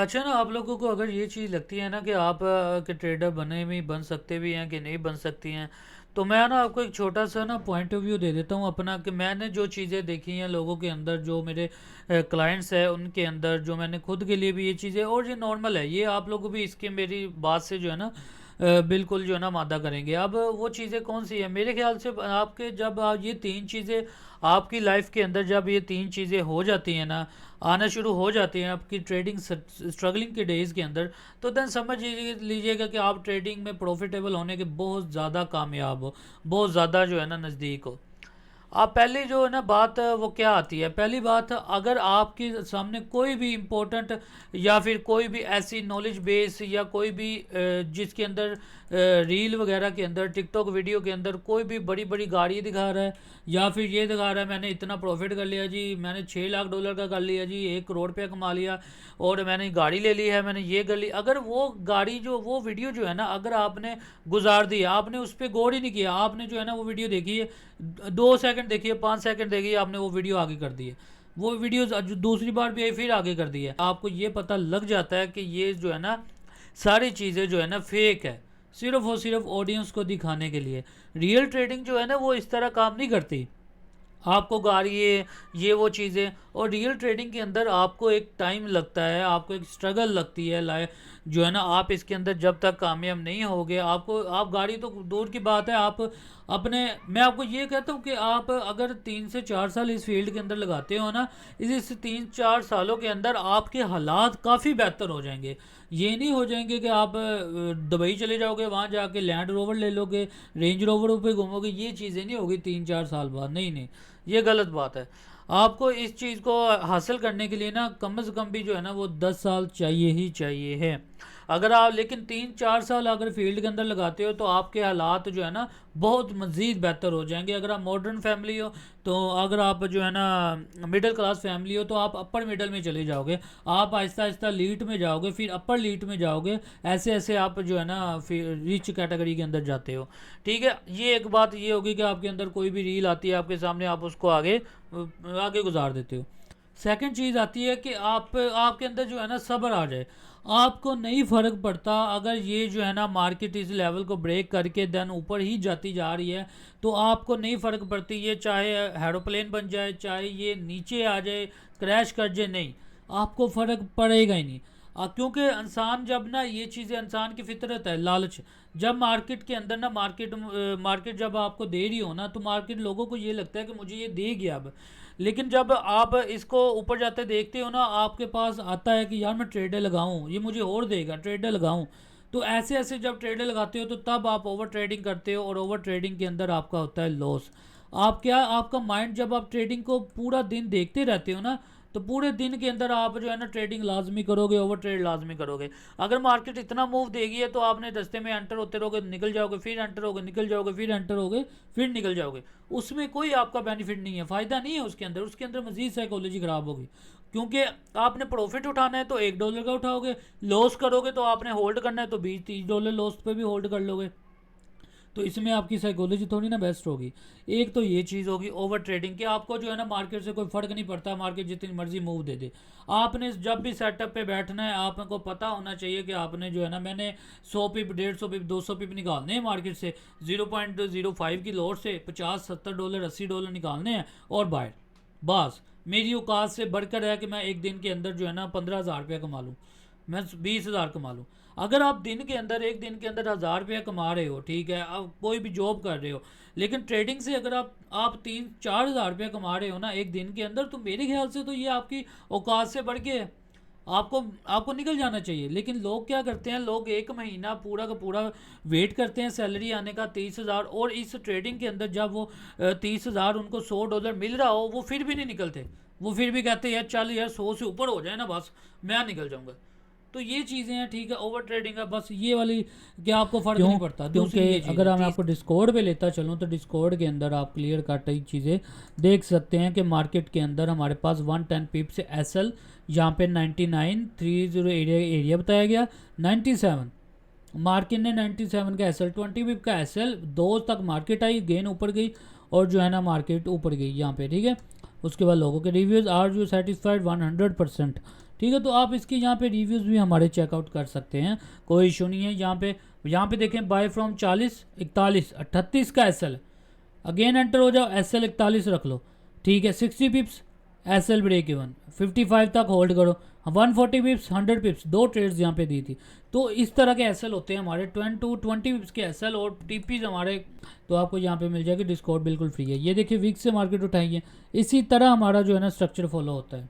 अच्छा ना, आप लोगों को अगर ये चीज़ लगती है ना कि आप के ट्रेडर बन सकते भी हैं कि नहीं बन सकती हैं, तो मैं ना आपको एक छोटा सा ना पॉइंट ऑफ व्यू दे देता हूँ अपना, कि मैंने जो चीज़ें देखी हैं लोगों के अंदर, जो मेरे क्लाइंट्स हैं उनके अंदर, जो मैंने खुद के लिए भी ये चीज़ें, और ये नॉर्मल है, ये आप लोग भी इसके मेरी बात से जो है ना बिल्कुल जो है ना मादा करेंगे। अब वो चीज़ें कौन सी है मेरे ख्याल से, आपके जब ये तीन चीज़ें आपकी लाइफ के अंदर, जब ये तीन चीज़ें हो जाती हैं ना, आना शुरू हो जाती हैं आपकी ट्रेडिंग स्ट्रगलिंग के डेज़ के अंदर, तो देन समझ लीजिएगा कि आप ट्रेडिंग में प्रॉफिटेबल होने के बहुत ज़्यादा कामयाब हो, बहुत ज़्यादा जो है ना नज़दीक हो। आप पहली जो है ना बात वो क्या आती है, पहली बात, अगर आपके सामने कोई भी इम्पोर्टेंट या फिर कोई भी ऐसी नॉलेज बेस, या कोई भी जिसके अंदर रील वगैरह के अंदर, टिकटॉक वीडियो के अंदर कोई भी बड़ी बड़ी गाड़ी दिखा रहा है, या फिर ये दिखा रहा है मैंने इतना प्रॉफिट कर लिया जी, मैंने $6 लाख का कर लिया जी, 1 करोड़ कमा लिया, और मैंने गाड़ी ले ली है, मैंने ये कर ली, अगर वो गाड़ी जो वो वीडियो जो है ना, अगर आपने गुजार दी, आपने उस पर गौर ही नहीं किया, आपने जो है ना वो वीडियो देखी है, 2 सेकंड देखिए, 5 सेकंड देखिए, आपने वो वीडियो आगे कर दी है, वो वीडियो दूसरी बार भी आई फिर आगे कर दी है, आपको ये पता लग जाता है कि ये जो है ना सारी चीज़ें जो है ना फेक है, सिर्फ और सिर्फ ऑडियंस को दिखाने के लिए। रियल ट्रेडिंग जो है ना वो इस तरह काम नहीं करती। आपको गाड़ी ये वो चीज़ें, और रियल ट्रेडिंग के अंदर आपको एक टाइम लगता है, आपको एक स्ट्रगल लगती है लाइफ जो है ना, आप इसके अंदर जब तक कामयाब नहीं होगे, आपको, आप गाड़ी तो दूर की बात है, आप अपने, मैं आपको ये कहता हूँ कि आप अगर 3 से 4 साल इस फील्ड के अंदर लगाते हो ना, इस 3 4 सालों के अंदर आपके हालात काफ़ी बेहतर हो जाएंगे। ये नहीं हो जाएंगे कि आप दुबई चले जाओगे, वहाँ जाके लैंड रोवर ले लोगे, रेंज रोवर पे घूमोगे, ये चीज़ें नहीं होगी 3 4 साल बाद, नहीं नहीं, ये गलत बात है। आपको इस चीज़ को हासिल करने के लिए ना कम से कम भी जो है ना वो 10 साल चाहिए ही चाहिए है। अगर आप लेकिन 3 4 साल अगर फील्ड के अंदर लगाते हो, तो आपके हालात जो है ना बहुत मज़ीद बेहतर हो जाएंगे। अगर आप मॉडर्न फैमिली हो, तो अगर आप जो है ना मिडिल क्लास फैमिली हो, तो आप अपर मिडल में चले जाओगे, आप आहिस्ता आहिस्ता लीट में जाओगे, फिर अपर लीट में जाओगे, ऐसे ऐसे आप जो है ना फिर रिच कैटेगरी के अंदर जाते हो। ठीक है, ये एक बात ये होगी कि आपके अंदर कोई भी रील आती है आपके सामने, आप उसको आगे आगे गुजार देते हो। सेकंड चीज़ आती है कि आपके अंदर जो है ना सब्र आ जाए। आपको नहीं फ़र्क पड़ता अगर ये जो है ना मार्केट इस लेवल को ब्रेक करके देन ऊपर ही जाती जा रही है, तो आपको नहीं फ़र्क पड़ती, ये चाहे एरोप्लेन बन जाए, चाहे ये नीचे आ जाए, क्रैश कर जाए, नहीं, आपको फ़र्क पड़ेगा ही नहीं। क्योंकि इंसान जब ना, ये चीज़ें इंसान की फितरत है, लालच, जब मार्केट के अंदर ना मार्केट जब आपको दे रही हो ना, तो मार्केट लोगों को ये लगता है कि मुझे ये देगी अब। लेकिन जब आप इसको ऊपर जाते देखते हो ना, आपके पास आता है कि यार मैं ट्रेडर लगाऊं, ये मुझे और देगा, ट्रेडर लगाऊं। तो ऐसे ऐसे जब ट्रेडर लगाते हो, तो तब आप ओवर ट्रेडिंग करते हो, और ओवर ट्रेडिंग के अंदर आपका होता है लॉस। आप क्या, आपका माइंड, जब आप ट्रेडिंग को पूरा दिन देखते रहते हो ना, तो पूरे दिन के अंदर आप जो है ना ट्रेडिंग लाजमी करोगे, ओवर ट्रेड लाजमी करोगे। अगर मार्केट इतना मूव देगी है, तो आपने रास्ते में एंटर होते रहोगे, निकल जाओगे, फिर एंटर होगे, निकल जाओगे, फिर एंटर होगे, फिर निकल जाओगे। उसमें कोई आपका बेनिफिट नहीं है, फ़ायदा नहीं है उसके अंदर मजीद साइकोलॉजी ख़राब होगी। क्योंकि आपने प्रॉफिट उठाना है तो $1 का उठाओगे, लॉस करोगे तो आपने होल्ड करना है तो $20 30 लॉस पे भी होल्ड कर लोगे। तो इसमें आपकी साइकोलॉजी थोड़ी ना बेस्ट होगी। एक तो ये चीज़ होगी ओवर ट्रेडिंग, कि आपको जो है ना मार्केट से कोई फ़र्क नहीं पड़ता, मार्केट जितनी मर्जी मूव दे दे। आपने जब भी सेटअप पे बैठना है, आपको पता होना चाहिए कि आपने जो है ना, मैंने 100 पिप, 150 पिप, 200 पिप निकालने हैं मार्केट से, 0.05 की लोड से $50 70 $80 निकालने हैं, और बाहर बस मेरी औकात से बढ़कर है कि मैं एक दिन के अंदर जो है ना ₹15,000 कमा लूँ, मैं 20,000 कमा लूँ। अगर आप दिन के अंदर, एक दिन के अंदर ₹1,000 कमा रहे हो, ठीक है, आप कोई भी जॉब कर रहे हो, लेकिन ट्रेडिंग से अगर आप 3 4 हज़ार रुपये कमा रहे हो ना एक दिन के अंदर, तो मेरे ख्याल से तो ये आपकी औकात से बढ़ के है। आपको आपको निकल जाना चाहिए। लेकिन लोग क्या करते हैं, लोग एक महीना पूरा का पूरा वेट करते हैं सैलरी आने का 30,000, और इस ट्रेडिंग के अंदर जब वो 30,000 उनको $100 मिल रहा हो, वो फिर भी नहीं निकलते। वो फिर भी कहते हैं यार चल यार 100 से ऊपर हो जाए ना, बस मैं निकल जाऊंगा। तो ये चीज़ें हैं, ठीक है, ओवर ट्रेडिंग है, बस ये वाली, क्या आपको फ़र्क नहीं पड़ता। क्योंकि ये अगर मैं आपको डिस्कॉर्ड पे लेता चलूँ, तो डिस्कॉर्ड के अंदर आप क्लियर कट ही चीज़ें देख सकते हैं कि मार्केट के अंदर हमारे पास 110 पिप से एसएल, यहाँ पे 99 30 एरिया बताया गया, 97 मार्केट ने 97 का एसएल, 20 पिप का एसएल, 2 तक मार्केट आई, गेन ऊपर गई, और जो है ना मार्केट ऊपर गई यहाँ पे, ठीक है। उसके बाद लोगों के रिव्यूज़, आर यू सेटिस्फाइड 100%, ठीक है। तो आप इसके यहाँ पे रिव्यूज़ भी हमारे चेकआउट कर सकते हैं, कोई इशू नहीं है। यहाँ पे देखें बाय फ्रॉम 40 41 38 का एस एल, अगेन एंटर हो जाओ, एस एल 41 रख लो, ठीक है। 60 pips S L break even, 55 तक होल्ड करो, 140 पिप्स 100 पिप्स, दो ट्रेड्स यहाँ पे दी थी। तो इस तरह के एस एल होते हैं हमारे 20 पिप्स के एस एल और टीपीज हमारे। तो आपको यहाँ पे मिल जाएगी, डिस्काउंट बिल्कुल फ्री है। ये देखिए वीक से मार्केट उठाई है, इसी तरह हमारा जो है ना स्ट्रक्चर फॉलो होता है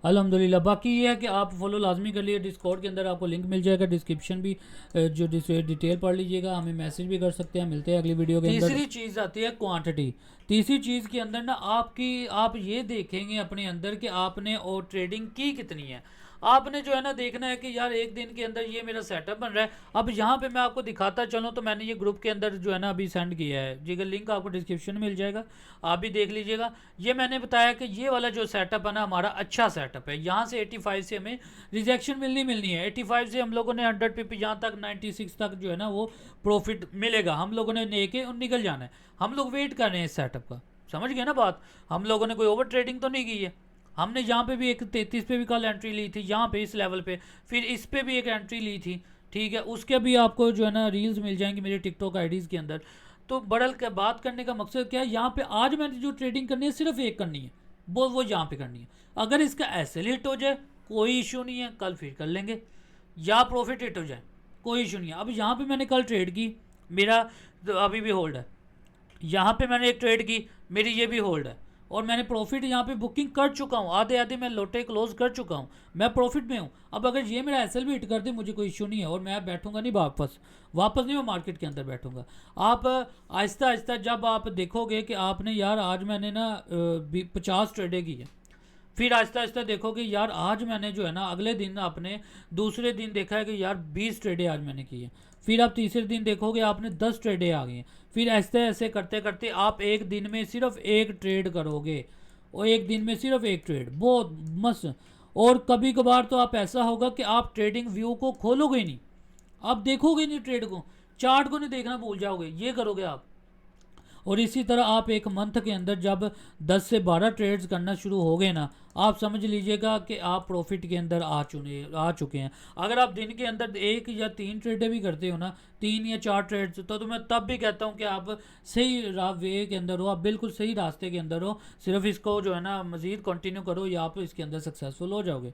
अल्हम्दुलिल्लाह। बाकी ये है कि आप फॉलो लाजमी कर लिए, डिस्कॉर्ड के अंदर आपको लिंक मिल जाएगा, डिस्क्रिप्शन भी जो डिटेल पढ़ लीजिएगा, हमें मैसेज भी कर सकते हैं। मिलते हैं अगली वीडियो के अंदर। तीसरी चीज़ आती है क्वांटिटी। तीसरी चीज़ के अंदर ना आप ये देखेंगे अपने अंदर कि आपने और ट्रेडिंग की कितनी है। आपने जो है ना देखना है कि यार एक दिन के अंदर ये मेरा सेटअप बन रहा है। अब यहाँ पे मैं आपको दिखाता चलूँ तो मैंने ये ग्रुप के अंदर जो है ना अभी सेंड किया है जी, लिंक आपको डिस्क्रिप्शन में मिल जाएगा, आप भी देख लीजिएगा। ये मैंने बताया कि ये वाला जो सेटअप है ना हमारा अच्छा सेटअप है। यहाँ से 85 से हमें रिजेक्शन मिलनी है। 85 से हम लोगों ने 100 पिप यहाँ तक 96 तक जो है ना वो प्रॉफिट मिलेगा। हम लोगों ने लेके और निकल जाना है। हम लोग वेट कर रहे हैं इस सेटअप का, समझ गए ना बात। हम लोगों ने कोई ओवर ट्रेडिंग तो नहीं की है। हमने यहाँ पे भी एक 33 पे भी कल एंट्री ली थी, यहाँ पे इस लेवल पे, फिर इस पे भी एक एंट्री ली थी, ठीक है। उसके भी आपको जो है ना रील्स मिल जाएंगी मेरे टिकटॉक आईडीज़ के अंदर। तो बड़ल के बात करने का मकसद क्या है, यहाँ पे आज मैंने जो ट्रेडिंग करनी है सिर्फ एक करनी है, वो यहाँ पे करनी है। अगर इसका एसएल हिट हो जाए कोई इशू नहीं है, कल फिर कर लेंगे, या प्रॉफिट हिट हो जाए कोई इशू नहीं है। अब यहाँ पे मैंने कल ट्रेड की, मेरा तो अभी भी होल्ड है। यहाँ पे मैंने एक ट्रेड की, मेरी ये भी होल्ड है, और मैंने प्रॉफिट यहाँ पे बुकिंग कर चुका हूँ, आधे आधे मैं लोटे क्लोज कर चुका हूँ, मैं प्रॉफिट में हूँ। अब अगर ये मेरा एसएल भी हिट कर दे मुझे कोई इशू नहीं है, और मैं बैठूंगा नहीं वापस नहीं मैं मार्केट के अंदर बैठूंगा। आप आहिस्ता आहिस्ता जब आप देखोगे कि आपने यार आज मैंने ना 50 ट्रेडें की है, फिर आहिस्ता आहिस्ता देखो कि यार आज मैंने जो है ना अगले दिन आपने दूसरे दिन देखा है कि यार 20 ट्रेडें आज मैंने की है, फिर आप तीसरे दिन देखोगे आपने 10 ट्रेडें आ गई हैं, फिर ऐसे ऐसे करते करते आप एक दिन में सिर्फ एक ट्रेड करोगे, और एक दिन में सिर्फ एक ट्रेड, बहुत मस्त। और कभी कभार तो आप ऐसा होगा कि आप ट्रेडिंग व्यू को खोलोगे ही नहीं, आप देखोगे नहीं ट्रेड को, चार्ट को नहीं देखना भूल जाओगे, ये करोगे आप। और इसी तरह आप एक मंथ के अंदर जब 10 से 12 ट्रेड्स करना शुरू हो गए ना, आप समझ लीजिएगा कि आप प्रॉफिट के अंदर आ चुके हैं। अगर आप दिन के अंदर 1 या 3 ट्रेडें भी करते हो ना, 3 या 4 ट्रेड्स, तो मैं तब भी कहता हूँ कि आप सही वे के अंदर हो, आप बिल्कुल सही रास्ते के अंदर हो। सिर्फ इसको जो है ना मज़ीद कंटिन्यू करो या आप इसके अंदर सक्सेसफुल हो जाओगे।